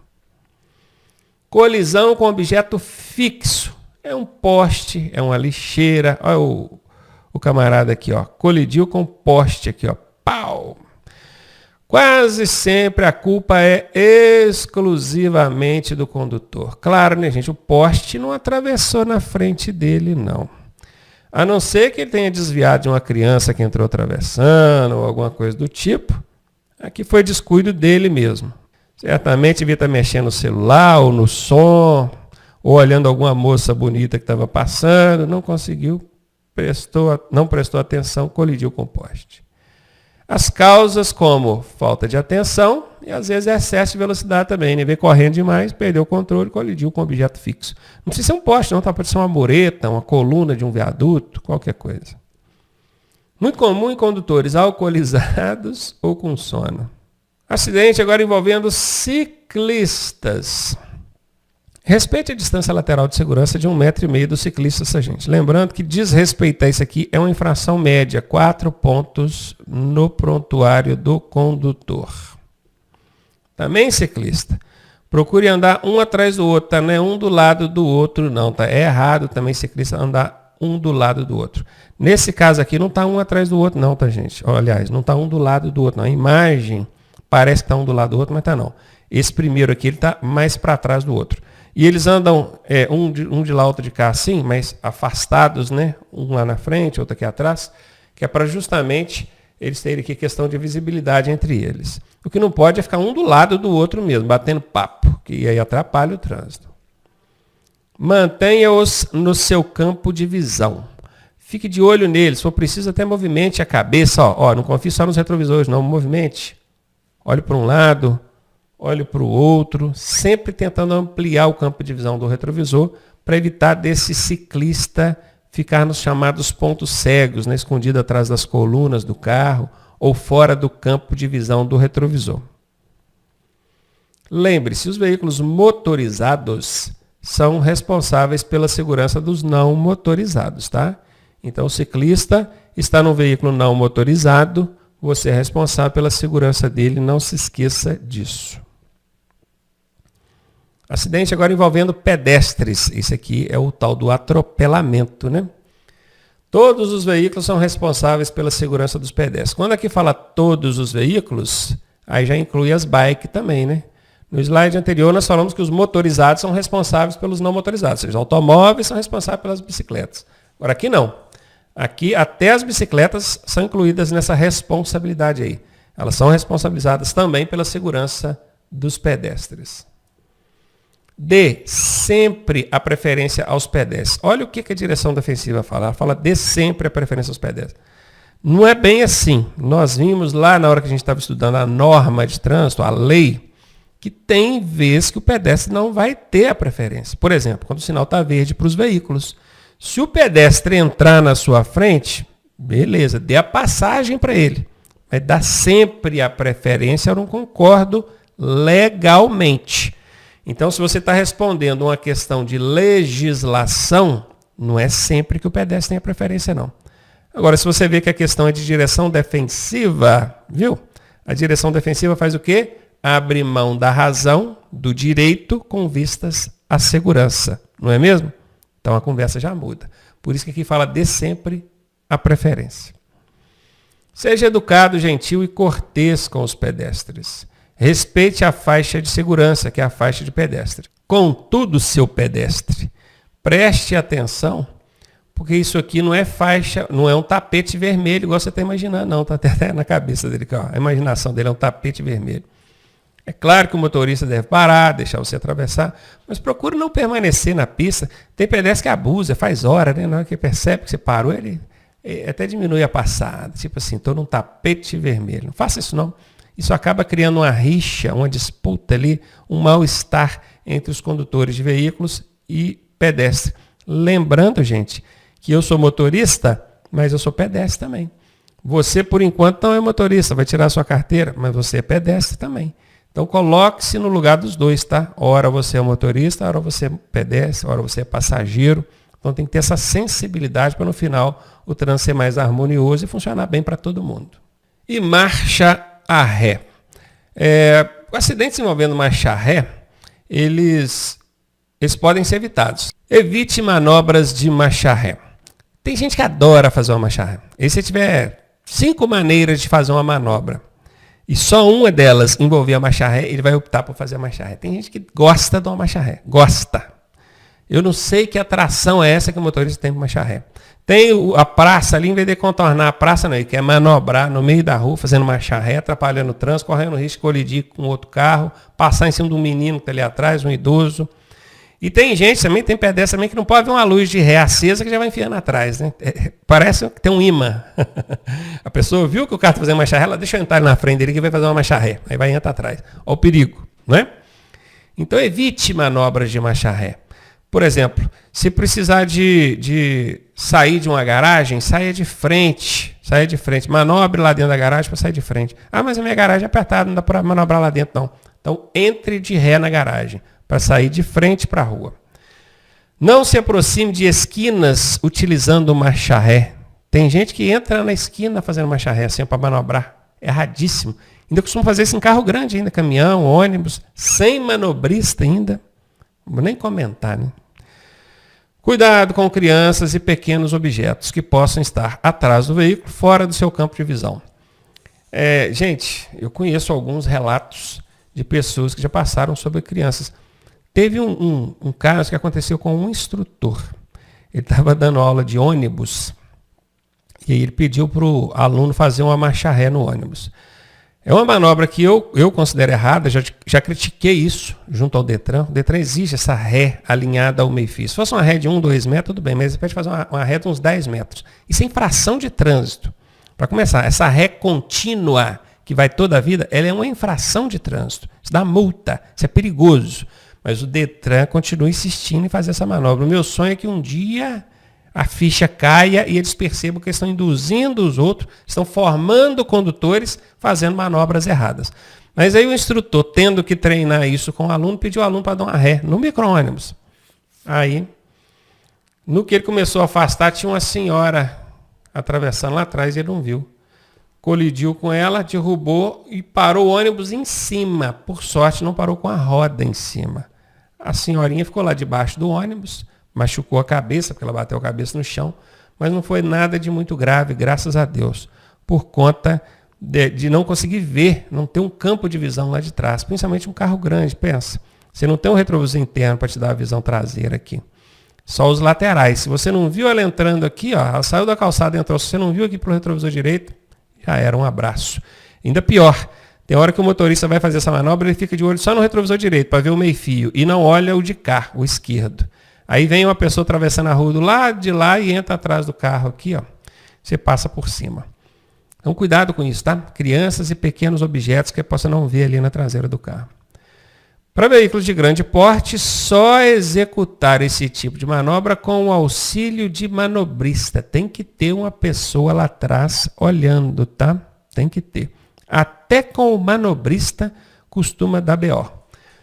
Colisão com objeto fixo. É um poste, é uma lixeira. Olha o camarada aqui, ó. Colidiu com o poste aqui, ó. Pau! Quase sempre a culpa é exclusivamente do condutor. Claro, né, gente? O poste não atravessou na frente dele, não. A não ser que ele tenha desviado de uma criança que entrou atravessando ou alguma coisa do tipo, aqui foi descuido dele mesmo. Certamente devia estar mexendo no celular ou no som, ou olhando alguma moça bonita que estava passando, não conseguiu, não prestou atenção, colidiu com o poste. As causas como falta de atenção, E às vezes é excesso de velocidade também, né? Vem correndo demais, perdeu o controle, colidiu com um objeto fixo. Não precisa ser um poste, não, tá? Pode ser uma mureta, uma coluna de um viaduto, qualquer coisa. Muito comum em condutores alcoolizados ou com sono. Acidente agora envolvendo ciclistas. Respeite a distância lateral de segurança de 1,5 m do ciclista, essa gente. Lembrando que desrespeitar isso aqui é uma infração média, 4 pontos no prontuário do condutor. Também ciclista. Procure andar um atrás do outro, tá? Não é um do lado do outro, não, tá? É errado também ciclista andar um do lado do outro. Nesse caso aqui não está um atrás do outro, não, tá, gente? Aliás, não está um do lado do outro, não. A imagem parece que está um do lado do outro, mas está não. Esse primeiro aqui ele está mais para trás do outro. E eles andam um de lá, outro de cá, assim, mas afastados, né? Um lá na frente, outro aqui atrás, que é para justamente eles terem aqui questão de visibilidade entre eles. O que não pode é ficar um do lado do outro mesmo, batendo papo, que aí atrapalha o trânsito. Mantenha-os no seu campo de visão. Fique de olho neles, se for preciso até movimente a cabeça. Não confie só nos retrovisores, não, movimente. Olhe para um lado, olhe para o outro, sempre tentando ampliar o campo de visão do retrovisor para evitar desse ciclista ficar nos chamados pontos cegos, né, escondido atrás das colunas do carro ou fora do campo de visão do retrovisor. Lembre-se, os veículos motorizados são responsáveis pela segurança dos não motorizados, tá? Então, o ciclista está num veículo não motorizado, você é responsável pela segurança dele, não se esqueça disso. Acidente agora envolvendo pedestres. Esse aqui é o tal do atropelamento, né? Todos os veículos são responsáveis pela segurança dos pedestres. Quando aqui fala todos os veículos, aí já inclui as bikes também, né? No slide anterior nós falamos que os motorizados são responsáveis pelos não motorizados, ou seja, os automóveis são responsáveis pelas bicicletas. Agora aqui não. Aqui até as bicicletas são incluídas nessa responsabilidade aí. Elas são responsabilizadas também pela segurança dos pedestres. Dê sempre a preferência aos pedestres. Olha o que a direção defensiva fala. Ela fala dê sempre a preferência aos pedestres. Não é bem assim. Nós vimos lá na hora que a gente estava estudando a norma de trânsito, a lei, que tem vezes que o pedestre não vai ter a preferência. Por exemplo, quando o sinal está verde para os veículos. Se o pedestre entrar na sua frente, beleza, dê a passagem para ele. Mas dá sempre a preferência, eu não concordo legalmente. Então, se você está respondendo uma questão de legislação, não é sempre que o pedestre tem a preferência, não. Agora, se você vê que a questão é de direção defensiva, viu? A direção defensiva faz o quê? Abre mão da razão, do direito, com vistas à segurança. Não é mesmo? Então, a conversa já muda. Por isso que aqui fala dê sempre a preferência. Seja educado, gentil e cortês com os pedestres. Respeite a faixa de segurança, que é a faixa de pedestre. Contudo, seu pedestre, preste atenção, porque isso aqui não é faixa, não é um tapete vermelho, igual você está imaginando, não. Está até na cabeça dele, ó. A imaginação dele é um tapete vermelho. É claro que o motorista deve parar, deixar você atravessar, mas procure não permanecer na pista. Tem pedestre que abusa, faz hora, né? Na hora que percebe que você parou, ele até diminui a passada. Tipo assim, estou num tapete vermelho. Não faça isso, não. Isso acaba criando uma rixa, uma disputa ali, um mal-estar entre os condutores de veículos e pedestres. Lembrando, gente, que eu sou motorista, mas eu sou pedestre também. Você, por enquanto, não é motorista, vai tirar a sua carteira, mas você é pedestre também. Então, coloque-se no lugar dos dois, tá? Ora você é motorista, ora você é pedestre, ora você é passageiro. Então, tem que ter essa sensibilidade para, no final, o trânsito ser mais harmonioso e funcionar bem para todo mundo. E marcha a ré. Acidentes envolvendo marcha ré, eles podem ser evitados. Evite manobras de marcha ré. Tem gente que adora fazer uma marcha ré. E se tiver 5 maneiras de fazer uma manobra, e só uma delas envolver a marcha ré, ele vai optar por fazer a marcha ré. Tem gente que gosta de uma marcha ré. Gosta. Eu não sei que atração é essa que o motorista tem para marcha ré. Tem a praça ali, em vez de contornar a praça, não, ele quer manobrar no meio da rua, fazendo marcha ré, atrapalhando o trânsito, correndo risco de colidir com outro carro, passar em cima de um menino que está ali atrás, um idoso. E tem gente também, tem pedestre também que não pode ver uma luz de ré acesa que já vai enfiando atrás, né? Parece que tem um imã. A pessoa viu que o carro está fazendo marcha ré, ela deixa eu entrar na frente dele que vai fazer uma marcha ré. Aí vai entrar atrás. Olha o perigo, não é? Então evite manobras de marcha ré. Por exemplo, se precisar de sair de uma garagem, saia de frente. Saia de frente. Manobre lá dentro da garagem para sair de frente. Ah, mas a minha garagem é apertada, não dá para manobrar lá dentro, não. Então, entre de ré na garagem, para sair de frente para a rua. Não se aproxime de esquinas utilizando marcha ré. Tem gente que entra na esquina fazendo marcha ré, assim, para manobrar. Erradíssimo. Ainda costuma fazer isso em carro grande, ainda, caminhão, ônibus, sem manobrista ainda. Não vou nem comentar, né? Cuidado com crianças e pequenos objetos que possam estar atrás do veículo, fora do seu campo de visão. Gente, eu conheço alguns relatos de pessoas que já passaram sobre crianças. Teve um caso que aconteceu com um instrutor. Ele estava dando aula de ônibus e aí ele pediu para o aluno fazer uma marcha ré no ônibus. É uma manobra que eu considero errada, já critiquei isso junto ao Detran. O Detran exige essa ré alinhada ao meio-fio. Se fosse uma ré de 1, 2 metros, tudo bem, mas você pode fazer uma ré de uns 10 metros. Isso é infração de trânsito. Para começar, essa ré contínua que vai toda a vida, ela é uma infração de trânsito. Isso dá multa, isso é perigoso. Mas o Detran continua insistindo em fazer essa manobra. O meu sonho é que um dia a ficha caia e eles percebam que estão induzindo os outros, estão formando condutores fazendo manobras erradas. Mas aí o instrutor, tendo que treinar isso com o aluno, pediu ao aluno para dar uma ré no micro-ônibus. Aí, no que ele começou a afastar, tinha uma senhora atravessando lá atrás e ele não viu. Colidiu com ela, derrubou e parou o ônibus em cima. Por sorte, não parou com a roda em cima. A senhorinha ficou lá debaixo do ônibus, machucou a cabeça, porque ela bateu a cabeça no chão, mas não foi nada de muito grave, graças a Deus, por conta de não conseguir ver, não ter um campo de visão lá de trás, principalmente um carro grande, pensa. Você não tem um retrovisor interno para te dar a visão traseira aqui. Só os laterais. Se você não viu ela entrando aqui, ó, ela saiu da calçada e entrou. Se você não viu aqui para o retrovisor direito, já era um abraço. Ainda pior, tem hora que o motorista vai fazer essa manobra, ele fica de olho só no retrovisor direito para ver o meio-fio e não olha o de cá, o esquerdo. Aí vem uma pessoa atravessando a rua do lado de lá e entra atrás do carro aqui, ó. Você passa por cima. Então cuidado com isso, tá? Crianças e pequenos objetos que possa não ver ali na traseira do carro. Para veículos de grande porte, só executar esse tipo de manobra com o auxílio de manobrista. Tem que ter uma pessoa lá atrás olhando, tá? Tem que ter. Até com o manobrista costuma dar BO.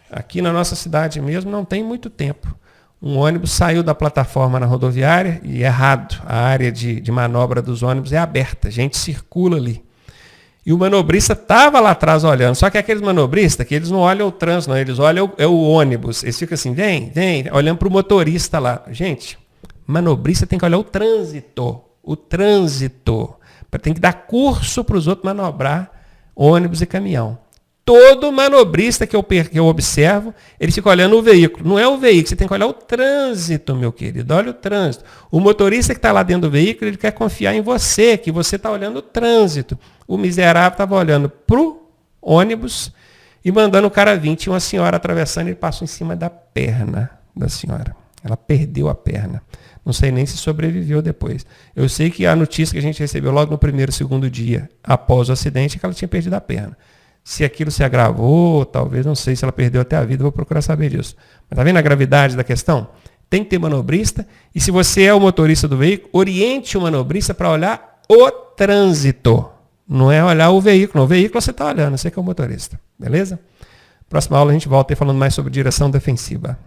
Aqui na nossa cidade mesmo não tem muito tempo. Um ônibus saiu da plataforma na rodoviária e errado. A área de manobra dos ônibus é aberta. A gente circula ali. E o manobrista estava lá atrás olhando. Só que aqueles manobristas, que eles não olham o trânsito, não, eles olham o ônibus. Eles ficam assim, vem, olhando para o motorista lá. Gente, manobrista tem que olhar o trânsito. O trânsito. Tem que dar curso para os outros manobrar ônibus e caminhão. Todo manobrista que eu observo, ele fica olhando o veículo. Não é o veículo, você tem que olhar o trânsito, meu querido. Olha o trânsito. O motorista que está lá dentro do veículo, ele quer confiar em você, que você está olhando o trânsito. O miserável estava olhando para o ônibus e mandando o cara vir. Tinha uma senhora atravessando e ele passou em cima da perna da senhora. Ela perdeu a perna. Não sei nem se sobreviveu depois. Eu sei que a notícia que a gente recebeu logo no primeiro, segundo dia após o acidente é que ela tinha perdido a perna. Se aquilo se agravou, talvez, não sei se ela perdeu até a vida, vou procurar saber disso. Mas está vendo a gravidade da questão? Tem que ter manobrista. E se você é o motorista do veículo, oriente o manobrista para olhar o trânsito. Não é olhar o veículo. O veículo você está olhando, você que é o motorista. Beleza? Próxima aula a gente volta aí falando mais sobre direção defensiva.